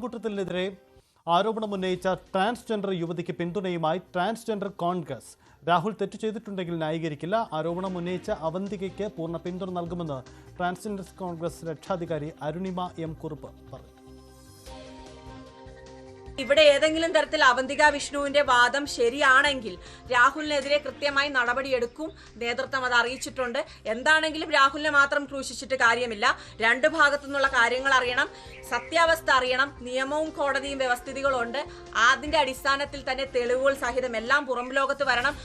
കൂട്ടത്തിനെതിരെ ആരോപണമുന്നയിച്ച transgender യുവതിക്ക് പിന്തുണയുമായി transgender Congress. Rahul തെറ്റ് ചെയ്തിട്ടുണ്ടെങ്കിൽ ന്യായീകരിക്കില്ല. ആരോപണം ഉന്നയിച്ച അവന്തികയ്ക്ക് പൂർണ്ണ പിന്തുണ നൽകുമെന്ന് ട്രാൻസ്ജെൻഡർ കോൺഗ്രസ് രക്ഷാധികാരി അരുണിമ എം കുറുപ്പ് പറഞ്ഞു. ഇവിടെ ഏതെങ്കിലും തരത്തിൽ അവന്തിക വിഷ്ണുവിന്റെ വാദം ശരിയാണെങ്കിൽ രാഹുലിനെതിരെ കൃത്യമായി നടപടിയെടുക്കും. നേതൃത്വം അത് അറിയിച്ചിട്ടുണ്ട്. എന്താണെങ്കിലും രാഹുലിനെ മാത്രം ക്രൂശിച്ചിട്ട് കാര്യമില്ല. രണ്ടു ഭാഗത്തു നിന്നുള്ള കാര്യങ്ങൾ അറിയണം, സത്യാവസ്ഥ അറിയണം. നിയമവും കോടതിയും വ്യവസ്ഥിതികളുണ്ട്. അതിന്റെ അടിസ്ഥാനത്തിൽ തന്നെ തെളിവുകൾ സഹിതം എല്ലാം പുറം ലോകത്ത് വരണം.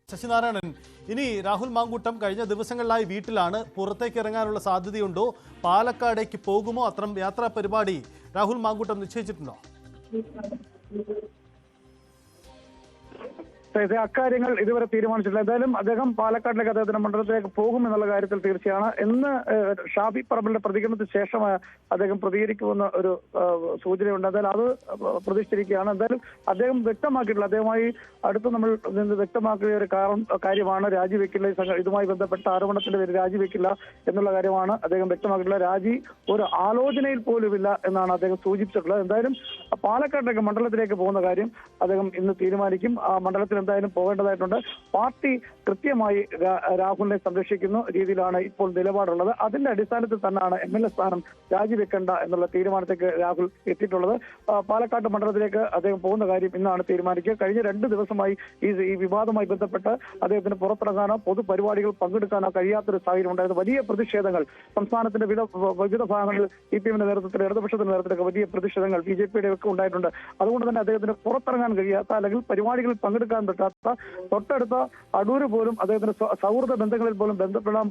ശശിനാരായണൻ, ഇനി രാഹുൽ മാങ്കൂട്ടം കഴിഞ്ഞ ദിവസങ്ങളിലായി വീട്ടിലാണ്. പുറത്തേക്ക് ഇറങ്ങാനുള്ള സാധ്യതയുണ്ടോ? പാലക്കാടേക്ക് പോകുമോ? അത്തരം യാത്രാ പരിപാടി രാഹുൽ മാങ്കൂട്ടം നിശ്ചയിച്ചിട്ടുണ്ടോ? അക്കാര്യങ്ങൾ ഇതുവരെ തീരുമാനിച്ചിട്ടില്ല. എന്തായാലും അദ്ദേഹം പാലക്കാട്ടിലേക്ക് അദ്ദേഹത്തിന്റെ മണ്ഡലത്തിലേക്ക് പോകും എന്നുള്ള കാര്യത്തിൽ തീർച്ചയാണ്. ഇന്ന് ഷാഫി പറമ്പിലിന്റെ പ്രതികരണത്തിന് ശേഷം അദ്ദേഹം പ്രതികരിക്കുമെന്ന ഒരു സൂചനയുണ്ട്. എന്തായാലും അത് പ്രതീക്ഷിച്ചിരിക്കുകയാണ്. എന്തായാലും അദ്ദേഹം വ്യക്തമാക്കിയിട്ടില്ല. അദ്ദേഹമായി അടുത്ത് നമ്മൾ നിന്ന് വ്യക്തമാക്കിയ ഒരു കാര്യമാണ് രാജിവെക്കില്ല. ഇതുമായി ബന്ധപ്പെട്ട ആരോപണത്തിന്റെ പേര് രാജിവെക്കില്ല എന്നുള്ള കാര്യമാണ് അദ്ദേഹം വ്യക്തമാക്കിയിട്ടുള്ളത്. രാജി ഒരു ആലോചനയിൽ പോലുമില്ല എന്നാണ് അദ്ദേഹം സൂചിപ്പിച്ചിട്ടുള്ളത്. എന്തായാലും പാലക്കാട്ടിലേക്ക് മണ്ഡലത്തിലേക്ക് പോകുന്ന കാര്യം അദ്ദേഹം ഇന്ന് തീരുമാനിക്കും. ആ മണ്ഡലത്തിൽ എന്തായാലും പോകേണ്ടതായിട്ടുണ്ട്. പാർട്ടി കൃത്യമായി രാഹുലിനെ സംരക്ഷിക്കുന്ന രീതിയിലാണ് ഇപ്പോൾ നിലപാടുള്ളത്. അതിന്റെ അടിസ്ഥാനത്തിൽ തന്നെയാണ് MLA സ്ഥാനം രാജിവെക്കേണ്ട എന്നുള്ള തീരുമാനത്തേക്ക് രാഹുൽ എത്തിയിട്ടുള്ളത്. പാലക്കാട് മണ്ഡലത്തിലേക്ക് അദ്ദേഹം പോകുന്ന കാര്യം ഇന്നാണ് തീരുമാനിക്കുക. കഴിഞ്ഞ 2 ദിവസമായി ഈ വിവാദവുമായി ബന്ധപ്പെട്ട് അദ്ദേഹത്തിന് പുറത്തിറങ്ങാനോ പൊതുപരിപാടികൾ പങ്കെടുക്കാനോ കഴിയാത്തൊരു സാഹചര്യം ഉണ്ടായിരുന്നു. വലിയ പ്രതിഷേധങ്ങൾ സംസ്ഥാനത്തിന്റെ വിവിധ ഭാഗങ്ങളിൽ CPM-ന്റെ നേതൃത്വത്തിൽ, ഇടതുപക്ഷത്തിന്റെ നേതൃത്വത്തിലൊക്കെ വലിയ പ്രതിഷേധങ്ങൾ BJP-യുടെ ഒക്കെ ഉണ്ടായിട്ടുണ്ട്. അതുകൊണ്ട് തന്നെ അദ്ദേഹത്തിന് പുറത്തിറങ്ങാൻ കഴിയാത്ത അല്ലെങ്കിൽ പരിപാടികളിൽ പങ്കെടുക്കാൻ പറ്റാത്ത, തൊട്ടടുത്ത അടൂര് പോലും അദ്ദേഹത്തിന് സൗഹൃദ ബന്ധങ്ങളിൽ പോലും ബന്ധപ്പെടാൻ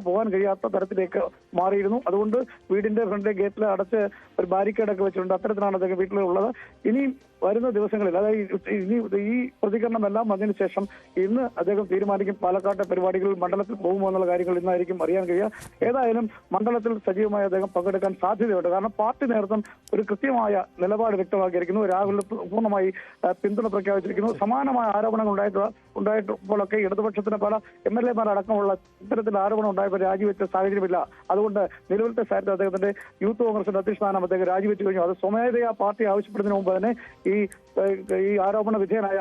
പോകാൻ കഴിയാത്ത തരത്തിലേക്ക് മാറിയിരുന്നു. അതുകൊണ്ട് വീടിന്റെ ഫ്രണ്ടിലെ ഗേറ്റിൽ അടച്ച് ഒരു ബാരിക്കേഡൊക്കെ വെച്ചിട്ടുണ്ട്. അത്തരത്തിലാണ് അദ്ദേഹം വീട്ടിലുള്ളത്. ഇനി വരുന്ന ദിവസങ്ങളിൽ, അതായത് ഈ പ്രതികരണമെല്ലാം വന്നതിന് ശേഷം ഇന്ന് അദ്ദേഹം തീരുമാനിക്കും പാലക്കാട്ടെ പരിപാടികളിൽ മണ്ഡലത്തിൽ പോകുമോ എന്നുള്ള കാര്യങ്ങൾ ഇന്നായിരിക്കും അറിയാൻ കഴിയുക. ഏതായാലും മണ്ഡലത്തിൽ സജീവമായി അദ്ദേഹം പങ്കെടുക്കാൻ സാധ്യതയുണ്ട്. കാരണം പാർട്ടി നേതൃത്വം ഒരു കൃത്യമായ നിലപാട് വ്യക്തമാക്കിയിരിക്കുന്നു. രാഹുലിന് പൂർണ്ണമായി പിന്തുണ പ്രഖ്യാപിച്ചിരിക്കുന്നു. സമാനമായ ആരോപണങ്ങൾ ഉണ്ടായിട്ടുള്ളൊക്കെ ഇടതുപക്ഷത്തിന് പല MLA-മാർ അടക്കമുള്ള ഇത്തരത്തിൽ ആരോപണം ഉണ്ടായപ്പോൾ രാജിവെച്ച സാഹചര്യമില്ല. അതുകൊണ്ട് നിലവിലത്തെ സാഹചര്യത്തിൽ അദ്ദേഹത്തിന്റെ യൂത്ത് കോൺഗ്രസിന്റെ അധ്യക്ഷ സ്ഥാനം അദ്ദേഹം രാജിവെച്ചു കഴിഞ്ഞു. അത് സ്വമേധയാ പാർട്ടി ആവശ്യപ്പെടുന്നതിന് മുമ്പ് തന്നെ ഈ ആരോപണ വിധേയനായ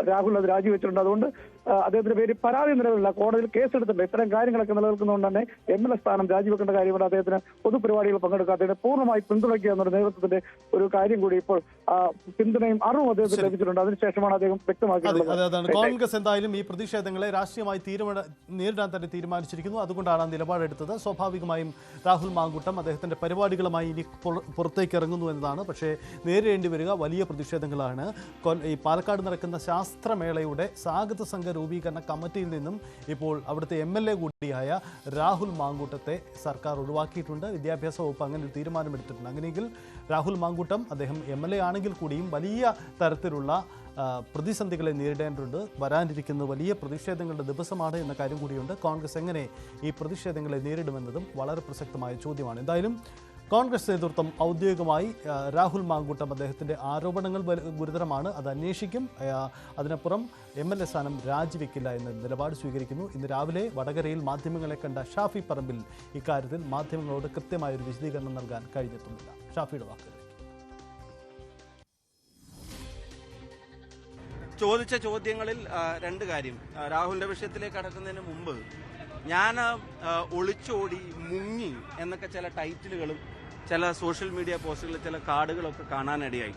രാഹുൽ അത് രാജിവെച്ചിട്ടുണ്ട്. അതുകൊണ്ട് അദ്ദേഹത്തിന്റെ പേര് പരാതി നിലവിലില്ല, കോടതിയിൽ കേസെടുത്തിട്ടുണ്ട്. ഇത്തരം കാര്യങ്ങളൊക്കെ നിലനിൽക്കുന്നതുകൊണ്ട് തന്നെ MLA സ്ഥാനം രാജിവെക്കേണ്ട കാര്യമുണ്ട്. അദ്ദേഹത്തിന് പൊതുപരിപാടികൾ പങ്കെടുക്കുക, അദ്ദേഹത്തെ പൂർണ്ണമായി പിന്തുണയ്ക്കുക എന്നൊരു നേതൃത്വത്തിന്റെ ഒരു കാര്യം കൂടി ഇപ്പോൾ പിന്തുണയും അറിവും അദ്ദേഹത്തിന് ലഭിച്ചിട്ടുണ്ട്. അതിനുശേഷമാണ് അദ്ദേഹം വ്യക്തമാക്കിയിട്ടുള്ളത്. കോൺഗ്രസ് എന്തായാലും ഈ പ്രതിഷേധങ്ങളെ രാഷ്ട്രീയമായി നേരിടാൻ തന്നെ തീരുമാനിച്ചിരിക്കുന്നു. അതുകൊണ്ടാണ് നിലപാടെടുത്തത്. സ്വാഭാവികമായും രാഹുൽ മാങ്കൂട്ടം അദ്ദേഹത്തിന്റെ പരിപാടികളുമായി ഇനി പുറത്തേക്ക് ഇറങ്ങുന്നു എന്നതാണ്. പക്ഷേ നേരിടേണ്ടി വരിക വലിയ പ്രതിഷേധങ്ങളാണ്. ഈ പാലക്കാട് നടക്കുന്ന ശാസ്ത്രമേളയുടെ സ്വാഗത സംഘ രൂപീകരണ കമ്മിറ്റിയിൽ നിന്നും ഇപ്പോൾ അവിടുത്തെ MLA കൂടിയായ രാഹുൽ മാങ്കൂട്ടത്തെ സർക്കാർ ഒഴിവാക്കിയിട്ടുണ്ട്. വിദ്യാഭ്യാസ വകുപ്പ് അങ്ങനെ ഒരു തീരുമാനമെടുത്തിട്ടുണ്ട്. അങ്ങനെയെങ്കിൽ രാഹുൽ മാങ്കൂട്ടം അദ്ദേഹം MLA ആണെങ്കിൽ കൂടിയും വലിയ തരത്തിലുള്ള പ്രതിസന്ധികളെ നേരിടേണ്ടതുണ്ട്. വരാനിരിക്കുന്ന വലിയ പ്രതിഷേധങ്ങളുടെ ദിവസമാണ് എന്ന കാര്യം കൂടിയുണ്ട്. കോൺഗ്രസ് എങ്ങനെ ഈ പ്രതിഷേധങ്ങളെ നേരിടുമെന്നതും വളരെ പ്രസക്തമായ ചോദ്യമാണ്. എന്തായാലും കോൺഗ്രസ് നേതൃത്വം ഔദ്യോഗികമായി രാഹുൽ മാങ്കൂട്ടം അദ്ദേഹത്തിൻ്റെ ആരോപണങ്ങൾ ഗുരുതരമാണ്, അത് അന്വേഷിക്കും, അതിനപ്പുറം MLA സ്ഥാനം രാജിവെക്കില്ല എന്ന നിലപാട് സ്വീകരിക്കുന്നു. ഇന്ന് രാവിലെ വടകരയിൽ മാധ്യമങ്ങളെ കണ്ട ഷാഫി പറമ്പിൽ ഇക്കാര്യത്തിൽ മാധ്യമങ്ങളോട് കൃത്യമായൊരു വിശദീകരണം നൽകാൻ കഴിഞ്ഞിട്ടുമില്ല. ഷാഫിയുടെ വാക്കുകൾ. ചോദിച്ച ചോദ്യങ്ങളിൽ 2 കാര്യം. രാഹുലിന്റെ വിഷയത്തിലേക്ക് കടക്കുന്നതിന് മുമ്പ് ഞാൻ ഒളിച്ചോടി, മുങ്ങി എന്നൊക്കെ ചില ടൈറ്റിലുകളും ചില സോഷ്യൽ മീഡിയ പോസ്റ്റുകളിൽ ചില കാർഡുകളൊക്കെ കാണാനിടയായി.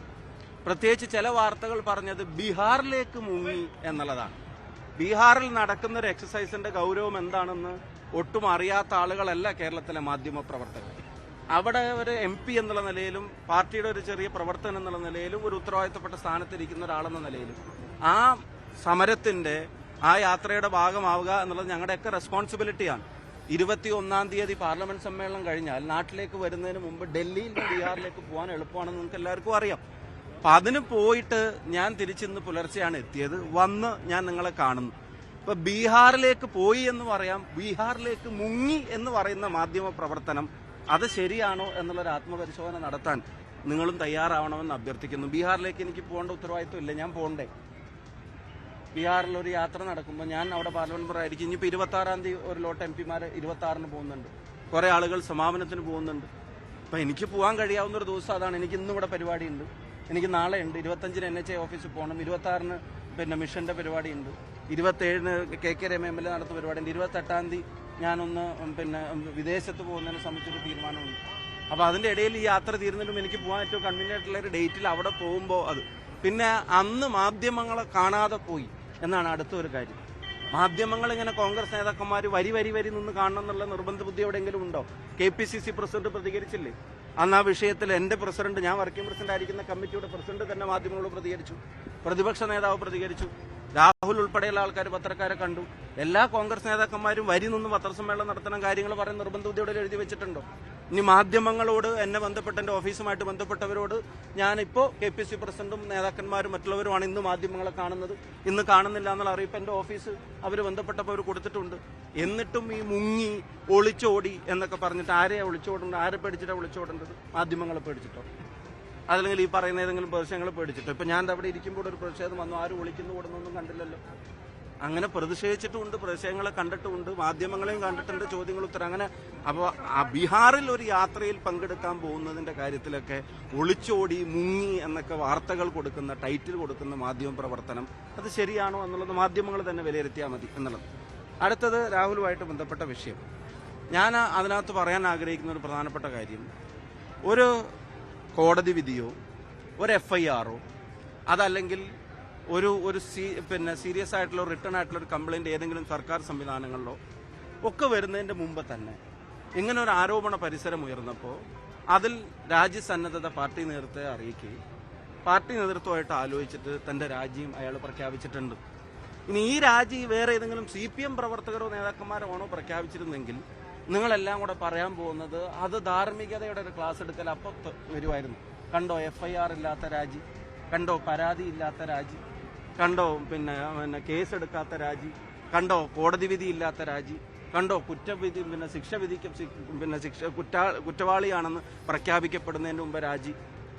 പ്രത്യേകിച്ച് ചില വാർത്തകൾ പറഞ്ഞത് ബീഹാറിലേക്ക് മുങ്ങി എന്നുള്ളതാണ്. ബീഹാറിൽ നടക്കുന്ന ഒരു എക്സസൈസിന്റെ ഗൗരവം എന്താണെന്ന് ഒട്ടും അറിയാത്ത ആളുകളല്ല കേരളത്തിലെ മാധ്യമ പ്രവർത്തകർ. അവിടെ ഒരു MP എന്നുള്ള നിലയിലും പാർട്ടിയുടെ ഒരു ചെറിയ പ്രവർത്തനം എന്നുള്ള നിലയിലും ഒരു ഉത്തരവാദിത്തപ്പെട്ട സ്ഥാനത്തിരിക്കുന്ന ഒരാളെന്ന നിലയിലും ആ സമരത്തിന്റെ, ആ യാത്രയുടെ ഭാഗമാവുക എന്നുള്ളത് ഞങ്ങളുടെയൊക്കെ റെസ്പോൺസിബിലിറ്റിയാണ്. 21-ാം തീയതി പാർലമെന്റ് സമ്മേളനം കഴിഞ്ഞാൽ നാട്ടിലേക്ക് വരുന്നതിന് മുമ്പ് ഡൽഹിയിൽ നിന്ന് ബീഹാറിലേക്ക് പോകാൻ എളുപ്പമാണെന്ന് നിങ്ങൾക്ക് എല്ലാവർക്കും അറിയാം. അപ്പൊ അതിന് പോയിട്ട് ഞാൻ തിരിച്ചിന്ന് പുലർച്ചെയാണ് എത്തിയത്. വന്ന് ഞാൻ നിങ്ങളെ കാണുന്നു. ഇപ്പൊ ബീഹാറിലേക്ക് പോയി എന്ന് പറയാം, ബീഹാറിലേക്ക് മുങ്ങി എന്ന് പറയുന്ന മാധ്യമ പ്രവർത്തനം അത് ശരിയാണോ എന്നുള്ളൊരു ആത്മപരിശോധന നടത്താൻ നിങ്ങളും തയ്യാറാവണമെന്ന് അഭ്യർത്ഥിക്കുന്നു. ബീഹാറിലേക്ക് എനിക്ക് പോകേണ്ട ഉത്തരവാദിത്വം ഇല്ല, ഞാൻ പോകണ്ടേ? ബീഹാറിൽ ഒരു യാത്ര നടക്കുമ്പോൾ ഞാൻ അവിടെ പാർലമെന്റ് മെമ്പർ ആയിരിക്കും. ഇനിയിപ്പോൾ 26-ാം തീയതി ഒരു ലോട്ട് MP-മാർ 26-ന് പോകുന്നുണ്ട്. കുറെ ആളുകൾ സമാപനത്തിന് പോകുന്നുണ്ട്. അപ്പം എനിക്ക് പോകാൻ കഴിയാവുന്ന ഒരു ദിവസം അതാണ്. എനിക്ക് ഇന്നും ഇവിടെ പരിപാടിയുണ്ട്, എനിക്ക് നാളെ ഉണ്ട്, 25-ന് NHA ഓഫീസിൽ പോകണം, 26-ന് പിന്നെ മിഷന്റെ പരിപാടിയുണ്ട്, 27-ന് KK രമ MLA നടത്തുന്ന പരിപാടിയുണ്ട്, 28-ാം തീയതി ഞാനൊന്ന് പിന്നെ വിദേശത്ത് പോകുന്നതിനെ സംബന്ധിച്ചൊരു തീരുമാനമുണ്ട്. അപ്പോൾ അതിൻ്റെ ഇടയിൽ ഈ യാത്ര തീരുന്നതിനും എനിക്ക് പോകാൻ ഏറ്റവും കൺവീനിയൻ്റ് ഉള്ള ഒരു ഡേറ്റിൽ അവിടെ പോകുമ്പോൾ അത് പിന്നെ അന്ന് മാധ്യമങ്ങളെ കാണാതെ പോയി എന്നാണ് അടുത്തൊരു കാര്യം. മാധ്യമങ്ങൾ ഇങ്ങനെ കോൺഗ്രസ് നേതാക്കന്മാർ വരി നിന്ന് കാണണം എന്നുള്ള നിർബന്ധ ബുദ്ധി എവിടെയെങ്കിലും ഉണ്ടോ? KPCC പ്രസിഡന്റ് പ്രതികരിച്ചില്ലേ അന്ന് ആ വിഷയത്തിൽ? എൻ്റെ പ്രസിഡന്റ്, ഞാൻ വർക്കിംഗ് പ്രസിഡന്റ് ആയിരിക്കുന്ന കമ്മിറ്റിയുടെ പ്രസിഡന്റ് തന്നെ മാധ്യമങ്ങളോട് പ്രതികരിച്ചു, പ്രതിപക്ഷ നേതാവ് പ്രതികരിച്ചു, രാഹുൽ ഉൾപ്പെടെയുള്ള ആൾക്കാർ പത്രക്കാരെ കണ്ടു. എല്ലാ കോൺഗ്രസ് നേതാക്കന്മാരും വരി നിന്ന് പത്രസമ്മേളനം നടത്തണം, കാര്യങ്ങൾ പറയുന്ന നിർബന്ധ ബുദ്ധിയോടെ എഴുതി വെച്ചിട്ടുണ്ടോ? ഇനി മാധ്യമങ്ങളോട് എന്നെ ബന്ധപ്പെട്ട എൻ്റെ ഓഫീസുമായിട്ട് ബന്ധപ്പെട്ടവരോട് ഞാനിപ്പോൾ KPC പ്രസിഡന്റും നേതാക്കന്മാരും മറ്റുള്ളവരുമാണ് ഇന്ന് മാധ്യമങ്ങളെ കാണുന്നത്, ഇന്ന് കാണുന്നില്ല എന്നുള്ള അറിയിപ്പ് എൻ്റെ ഓഫീസ് അവർ ബന്ധപ്പെട്ടപ്പോൾ അവർ കൊടുത്തിട്ടുണ്ട്. എന്നിട്ടും ഈ മുങ്ങി ഒളിച്ചോടി എന്നൊക്കെ പറഞ്ഞിട്ട് ആരെയാണ് ഒളിച്ചോടേണ്ടത്? ആരെ പേടിച്ചിട്ടാണ് ഒളിച്ചോടേണ്ടത്? മാധ്യമങ്ങളെ പേടിച്ചിട്ടോ? അതല്ലെങ്കിൽ ഈ പറയുന്ന ഏതെങ്കിലും പ്രതിഷേധങ്ങൾ പേടിച്ചിട്ടോ? ഇപ്പം ഞാൻ അവിടെ ഇരിക്കുമ്പോൾ ഒരു പ്രതിഷേധം വന്നു, ആരും ഒളിക്കുന്നു ഓടുന്നൊന്നും കണ്ടില്ലല്ലോ. അങ്ങനെ പ്രതിഷേധിച്ചിട്ടുമുണ്ട്, പ്രതിഷേധങ്ങളെ കണ്ടിട്ടുമുണ്ട്, മാധ്യമങ്ങളെയും കണ്ടിട്ടുണ്ട്, ചോദ്യങ്ങൾ ഉത്തരം അങ്ങനെ. അപ്പോൾ ബീഹാറിൽ ഒരു യാത്രയിൽ പങ്കെടുക്കാൻ പോകുന്നതിൻ്റെ കാര്യത്തിലൊക്കെ ഒളിച്ചോടി മുങ്ങി എന്നൊക്കെ വാർത്തകൾ കൊടുക്കുന്ന, ടൈറ്റിൽ കൊടുക്കുന്ന മാധ്യമ പ്രവർത്തനം അത് ശരിയാണോ എന്നുള്ളത് മാധ്യമങ്ങൾ തന്നെ വിലയിരുത്തിയാൽ മതി എന്നുള്ളത്. അടുത്തത് രാഹുലുമായിട്ട് ബന്ധപ്പെട്ട വിഷയം. ഞാൻ അതിനകത്ത് പറയാൻ ആഗ്രഹിക്കുന്ന ഒരു പ്രധാനപ്പെട്ട കാര്യം, ഒരു കോടതി വിധിയോ ഒരു FIR-ഓ അതല്ലെങ്കിൽ ഒരു പിന്നെ സീരിയസ് ആയിട്ടുള്ള റിട്ടേൺ ആയിട്ടുള്ള ഒരു കംപ്ലൈൻറ്റ് ഏതെങ്കിലും സർക്കാർ സംവിധാനങ്ങളിലോ ഒക്കെ വരുന്നതിൻ്റെ മുമ്പ് തന്നെ ഇങ്ങനെ ഒരു ആരോപണ പരിസരം ഉയർന്നപ്പോൾ അതിൽ രാജ്യസന്നദ്ധത പാർട്ടി നേതൃത്വത്തെ അറിയിക്കുകയും പാർട്ടി നേതൃത്വമായിട്ട് ആലോചിച്ചിട്ട് തൻ്റെ രാജിയും അയാൾ പ്രഖ്യാപിച്ചിട്ടുണ്ട്. ഇനി ഈ രാജി വേറെ ഏതെങ്കിലും CPM പ്രവർത്തകരോ നേതാക്കന്മാരോ ആണോ പ്രഖ്യാപിച്ചിരുന്നെങ്കിൽ നിങ്ങളെല്ലാം കൂടെ പറയാൻ പോകുന്നത് അത് ധാർമ്മികതയുടെ ഒരു ക്ലാസ് എടുക്കൽ അപ്പോൾ വരുമായിരുന്നു. കണ്ടോ FIR ഇല്ലാത്ത രാജി, കണ്ടോ പരാതി ഇല്ലാത്ത രാജി, കണ്ടോ പിന്നെ കേസെടുക്കാത്ത രാജി, കണ്ടോ കോടതി വിധി ഇല്ലാത്ത രാജി, കണ്ടോ കുറ്റവിധി പിന്നെ കുറ്റവാളിയാണെന്ന് പ്രഖ്യാപിക്കപ്പെടുന്നതിന് മുമ്പ് രാജി.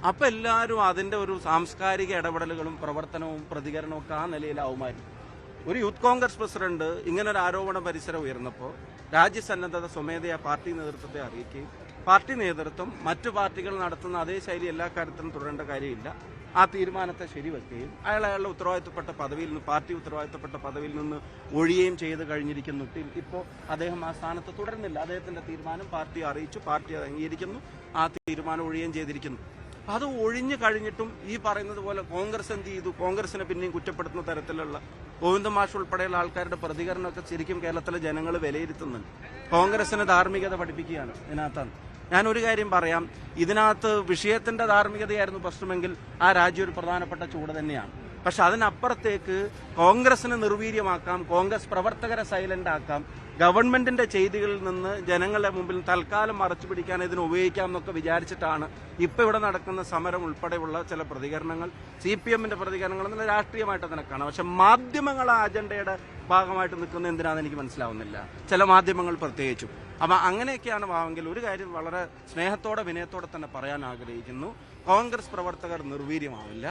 അപ്പം എല്ലാവരും അതിൻ്റെ ഒരു സാംസ്കാരിക ഇടപെടലുകളും പ്രവർത്തനവും പ്രതികരണവും ഒക്കെ ആ നിലയിലാവുമായിരുന്നു. ഒരു യൂത്ത് കോൺഗ്രസ് പ്രസിഡന്റ് ഇങ്ങനൊരു ആരോപണ പരിസരം ഉയർന്നപ്പോൾ രാജ്യസന്നദ്ധത സ്വമേധയാ പാർട്ടി നേതൃത്വത്തെ അറിയിക്കുകയും പാർട്ടി നേതൃത്വം മറ്റു പാർട്ടികൾ നടത്തുന്ന അതേ ശൈലി എല്ലാ കാര്യത്തിലും തുടരേണ്ട കാര്യമില്ല, ആ തീരുമാനത്തെ ശരിവെക്കുകയും അയാളുടെ ഉത്തരവാദിത്തപ്പെട്ട പദവിയിൽ നിന്ന്, പാർട്ടി ഉത്തരവാദിത്തപ്പെട്ട പദവിയിൽ നിന്ന് ഒഴിയുകയും ചെയ്ത് കഴിഞ്ഞിരിക്കുന്നു. ഇപ്പോൾ അദ്ദേഹം ആ സ്ഥാനത്ത് തുടരുന്നില്ല. അദ്ദേഹത്തിന്റെ തീരുമാനം പാർട്ടി അറിയിച്ചു, പാർട്ടി അത് അംഗീകരിക്കുന്നു, ആ തീരുമാനം ഒഴിയുകയും ചെയ്തിരിക്കുന്നു. അത് ഒഴിഞ്ഞു കഴിഞ്ഞിട്ടും ഈ പറയുന്നത് പോലെ കോൺഗ്രസ് എന്ത് ചെയ്തു? കോൺഗ്രസിനെ പിന്നെയും കുറ്റപ്പെടുത്തുന്ന തരത്തിലുള്ള ഗോവിന്ദ മാഷ് ഉൾപ്പെടെയുള്ള ആൾക്കാരുടെ പ്രതികരണമൊക്കെ ശരിക്കും കേരളത്തിലെ ജനങ്ങൾ വിലയിരുത്തുന്നുണ്ട്. കോൺഗ്രസിന് ധാർമ്മികത പഠിപ്പിക്കുകയാണ് ഇതിനകത്താണ്. ഞാനൊരു കാര്യം പറയാം, ഇതിനകത്ത് വിഷയത്തിന്റെ ധാർമ്മികതയായിരുന്നു പ്രശ്നമെങ്കിൽ ആ രാജ്യം ഒരു പ്രധാനപ്പെട്ട ചൂട് തന്നെയാണ്. പക്ഷെ അതിനപ്പുറത്തേക്ക് കോൺഗ്രസിനെ നിർവീര്യമാക്കാം, കോൺഗ്രസ് പ്രവർത്തകരെ സൈലന്റ് ആക്കാം, ഗവൺമെന്റിന്റെ ചെയ്തികളിൽ നിന്ന് ജനങ്ങളുടെ മുമ്പിൽ തൽക്കാലം മറച്ചു പിടിക്കാൻ ഇതിന് ഉപയോഗിക്കാം എന്നൊക്കെ വിചാരിച്ചിട്ടാണ് ഇപ്പൊ ഇവിടെ നടക്കുന്ന സമരം ഉൾപ്പെടെയുള്ള ചില പ്രതികരണങ്ങൾ, CPM-ന്റെ പ്രതികരണങ്ങൾ എന്നുള്ള രാഷ്ട്രീയമായിട്ട് അതിനെ കാണാം. പക്ഷെ മാധ്യമങ്ങൾ ആ അജണ്ടയുടെ ഭാഗമായിട്ട് നിൽക്കുന്നത് എന്തിനാണെന്ന് എനിക്ക് മനസ്സിലാവുന്നില്ല, ചില മാധ്യമങ്ങൾ പ്രത്യേകിച്ചും. അപ്പം അങ്ങനെയൊക്കെയാണ് ഭാവമെങ്കിൽ ഒരു കാര്യം വളരെ സ്നേഹത്തോടെ വിനയത്തോടെ തന്നെ പറയാൻ ആഗ്രഹിക്കുന്നു, കോൺഗ്രസ് പ്രവർത്തകർ നിർവീര്യമാവില്ല.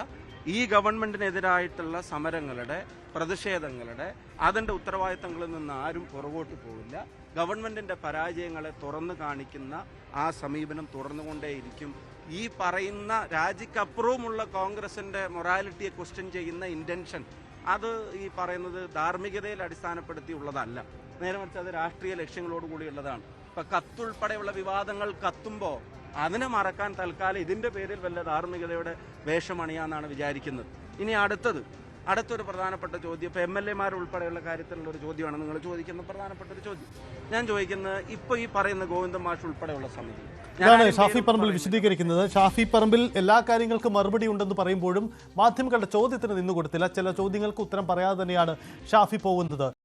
ഈ ഗവൺമെന്റിനെതിരായിട്ടുള്ള സമരങ്ങളുടെ, പ്രതിഷേധങ്ങളുടെ, അതിൻ്റെ ഉത്തരവാദിത്തങ്ങളിൽ നിന്ന് ആരും പുറകോട്ട് പോവില്ല. ഗവൺമെന്റിന്റെ പരാജയങ്ങളെ തുറന്നു കാണിക്കുന്ന ആ സമീപനം തുടർന്നുകൊണ്ടേയിരിക്കും. ഈ പറയുന്ന രാജിക്കപ്പുറവുമുള്ള കോൺഗ്രസിന്റെ മൊറാലിറ്റിയെ ക്വസ്റ്റ്യൻ ചെയ്യുന്ന ഇന്റൻഷൻ അത് ഈ പറയുന്നത് ധാർമ്മികതയിൽ അടിസ്ഥാനപ്പെടുത്തിയുള്ളതല്ല, നേരെ മറിച്ച് അത് രാഷ്ട്രീയ ലക്ഷ്യങ്ങളോടുകൂടിയുള്ളതാണ്. ഇപ്പൊ കത്തുൾപ്പെടെയുള്ള വിവാദങ്ങൾ കത്തുമ്പോൾ അതിനെ മറക്കാൻ തൽക്കാലം ഇതിന്റെ പേരിൽ വല്ല ധാർമ്മികതയുടെ വേഷമണിയാന്നാണ് വിചാരിക്കുന്നത്. ഇനി അടുത്തൊരു പ്രധാനപ്പെട്ട ചോദ്യം, ഇപ്പൊ MLA-മാർ ഉൾപ്പെടെയുള്ള കാര്യത്തിലുള്ള ഒരു ചോദ്യമാണ് നിങ്ങൾ ചോദിക്കുന്ന പ്രധാനപ്പെട്ട ഒരു ചോദ്യം. ഞാൻ ചോദിക്കുന്നത്, ഇപ്പൊ ഈ പറയുന്ന ഗോവിന്ദ മാഷ് ഉൾപ്പെടെയുള്ള സമിതി ഇതാണ് ഷാഫി പറമ്പിൽ വിശദീകരിക്കുന്നത്. ഷാഫി പറമ്പിൽ എല്ലാ കാര്യങ്ങൾക്കും മറുപടി ഉണ്ടെന്ന് പറയുമ്പോഴും മാധ്യമങ്ങളുടെ ചോദ്യത്തിന് നിന്നുകൊടുത്തില്ല. ചില ചോദ്യങ്ങൾക്ക് ഉത്തരം പറയാതെ തന്നെയാണ് ഷാഫി പോകുന്നത്.